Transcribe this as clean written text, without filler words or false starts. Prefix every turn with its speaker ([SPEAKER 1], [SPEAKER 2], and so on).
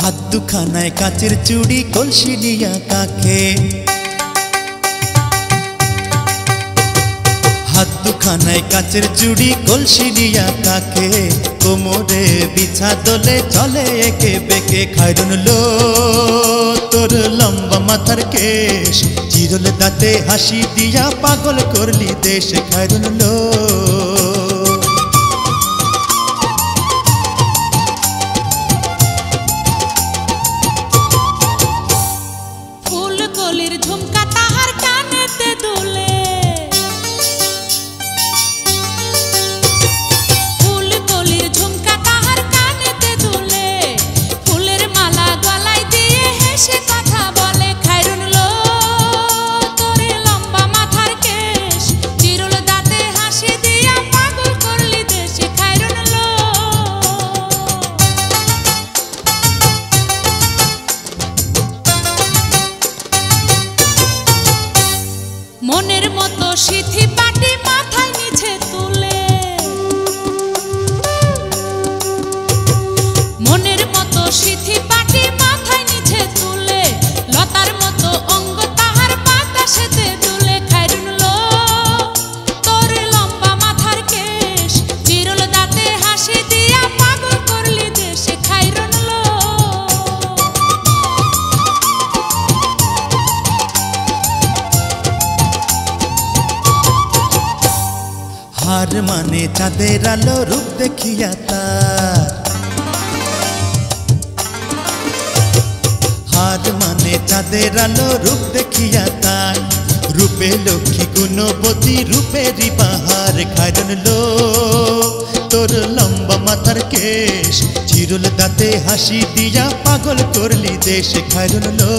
[SPEAKER 1] হাত দুখানায় কাচের চুড়ি কলসি নিয়া কাকে, হাত দুখানায় কাচের চুড়ি কলসি নিয়া কাকে, কোমরে বিছা দোলে চলে একে বেঁকে। খায়রুন লো তোর লম্বা মাথার কেশ, চিরল দাঁতে হাসি দিয়া পাগল করলি দেশ। খায়রুন লো
[SPEAKER 2] ফুলকলির ঝুমকা তাহার কানেতে দুলে, ফুলকলির ঝুমকা তাহার কানেতে দুলে, ফুলের মালা গলায় দিয়ে হেসে কথা বলে। খায়রুন লো তোর লম্বা মাথার কেশ, চিরল দাঁতে হাসি দিয়া পাগল করলি দেশ। খায়রুন লো মনের মতো সিথি পাটি মাথায় নিচে তুলে, মনের মতো সিথি পাটি মাথায় নিচে তুলে, লতার মতো অঙ্গ তাহার বাতাসেতে দুলে। খায়রুন লো তোর লম্বা মাথার কেশ, চিরল দাঁতে হাসি দিয়া পাগল করলি দেশ। খায়রুন লো
[SPEAKER 1] হার মানে চাঁদের আলো রূপ দেখিয়া তার, হার মানে চাঁদের আলো রূপ দেখিয়া তার, রূপে লক্ষ্মী গুণবতী রূপেরই বাহার। খায়রুন লো তোর লম্বা মাথার কেশ, চিরল দাঁতে হাসি দিয়া পাগল করলি দেশ। খায়রুন লো